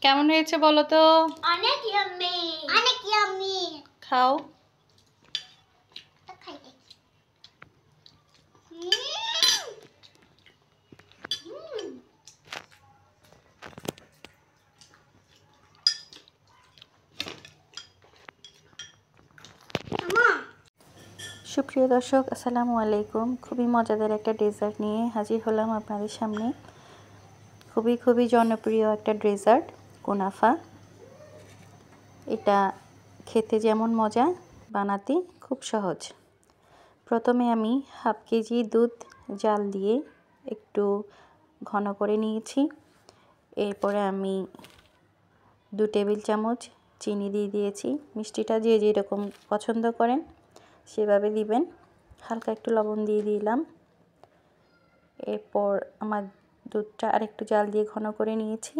কেমন হয়েছে বলো তো? অনেক ইয়াম্মি, অনেক ইয়াম্মি। খাও। খাই দেখি। সুপ্রিয় দর্শক, আসসালামু আলাইকুম। খুবই মজাদার একটা ডেজার্ট নিয়ে হাজির হলাম আপনাদের সামনে। খুবই জনপ্রিয় একটা ডেজার্ট, কুনাফা। এটা খেতে যেমন মজা, বানাতে খুব সহজ। প্রথমে আমি হাফ কেজি দুধ জাল দিয়ে একটু ঘন করে নিয়েছি। এরপরে আমি 2 টেবিল চামচ চিনি দিয়ে দিয়েছি। মিষ্টিটা যে যেরকম পছন্দ করেন সেভাবে দিবেন। হালকা একটু লবণ দিয়ে দিলাম। এরপর আমার দুধটা আরেকটু জাল দিয়ে ঘন করে নিয়েছি।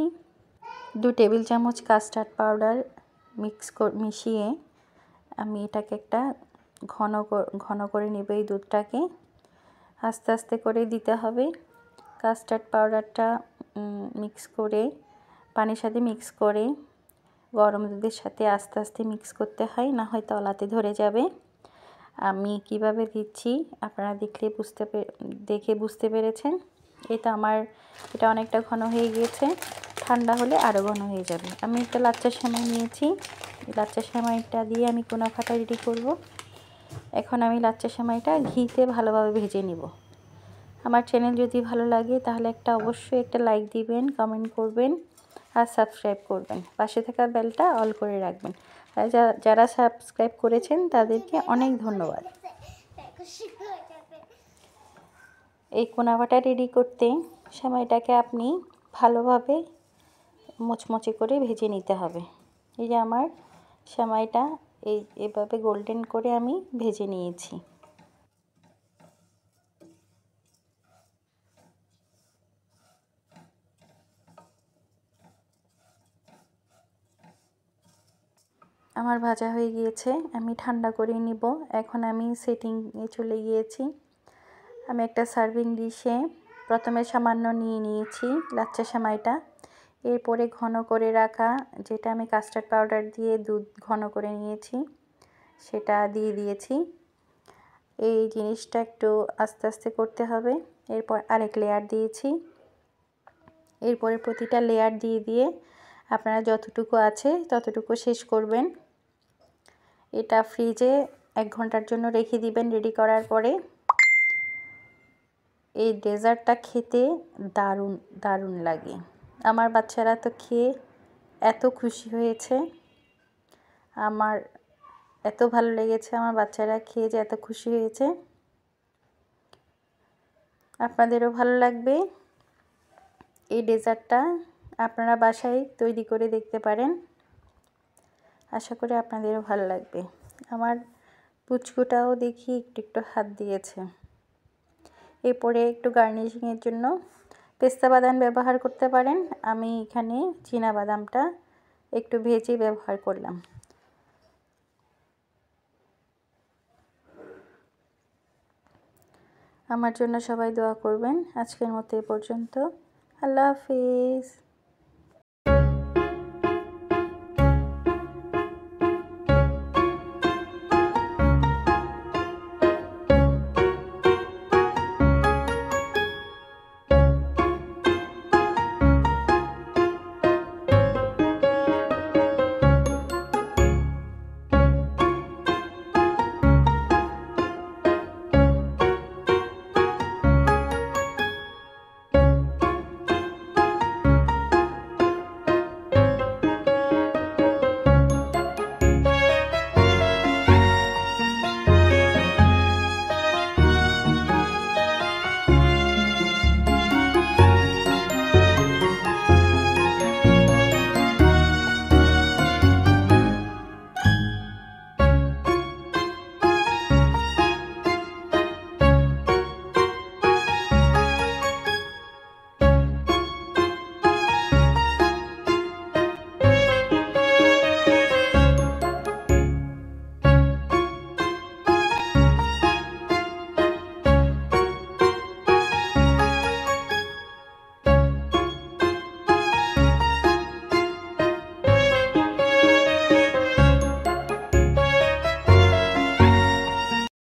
2 টেবিল চামচ কাস্টার্ড পাউডার মিশিয়ে আমি এটাকে একটা ঘন করে নেব। এই দুধটাকে আস্তে আস্তে করে দিতে হবে। কাস্টার্ড পাউডারটা পানির সাথে মিক্স করে গরম দুধের সাথে আস্তে আস্তে মিক্স করতে হয়, না হয় তলাতে ধরে যাবে। আমি কিভাবে দিচ্ছি আপনারা দেখে বুঝতে পেরেছেন। এটা অনেকটা ঘন হয়ে গিয়েছে। ঠান্ডা হলে আরও ঘন হয়ে যাবে। আমি একটা লাচ্চা সেমাই নিয়েছি। লাচ্চা সেমাইটা দিয়ে আমি কুনাফাটা রেডি করব। এখন আমি লাচ্চা সেমাইটা ঘিতে ভালোভাবে ভেজে নিব। আমার চ্যানেল যদি ভালো লাগে তাহলে অবশ্যই একটা লাইক দিবেন, কমেন্ট করবেন আর সাবস্ক্রাইব করবেন। পাশে থাকা বেলটা অল করে রাখবেন। আর যারা সাবস্ক্রাইব করেছেন তাদেরকে অনেক ধন্যবাদ। এই কুনাফাটা রেডি করতে সেমাইটাকে আপনি ভালোভাবে মুচমুচে করে ভেজে নিতে হবে। এই যে আমার সেমাইটা এভাবে গোল্ডেন করে আমি ভেজে নিয়েছি। আমার ভাজা হয়ে গিয়েছে, আমি ঠান্ডা করে নিব। এখন আমি সেটিংয়ে চলে গিয়েছি। আমি একটা সার্ভিং ডিশে প্রথমে সামান্য নিয়ে নিয়েছি লাচ্চা সেমাইটা। এরপরে ঘন করে রাখা, যেটা আমি কাস্টার্ড পাউডার দিয়ে দুধ ঘন করে নিয়েছি, সেটা দিয়ে দিয়েছি। এই জিনিসটা একটু আস্তে আস্তে করতে হবে। এরপর আরেক লেয়ার দিয়েছি। এরপরে প্রতিটা লেয়ার দিয়ে আপনারা যতটুকু আছে ততটুকু শেষ করবেন। এটা ফ্রিজে 1 ঘন্টার জন্য রেখে দিবেন। রেডি করার পরে এই ডেজার্টটা খেতে দারুণ লাগে। আমার বাচ্চারা তো খেয়ে এত খুশি হয়েছে, আমার এত ভালো লেগেছে, আমার বাচ্চারা খেয়ে যে এত খুশি হয়েছে। আপনাদেরও ভালো লাগবে। এই ডেজার্টটা আপনারা বাসায় তৈরি করে দেখতে পারেন। আশা করি আপনাদেরও ভালো লাগবে। আমার পুচকুটাও দেখি একটু হাত দিয়েছে। এরপরে একটু গার্নিশিংয়ের জন্য পেস্তা বাদাম ব্যবহার করতে পারেন। আমি এখানে চীনা বাদামটা একটু ভেজে ব্যবহার করলাম। আমার জন্য সবাই দোয়া করবেন। আজকের মতো এ পর্যন্ত। আল্লাহ হাফিজ।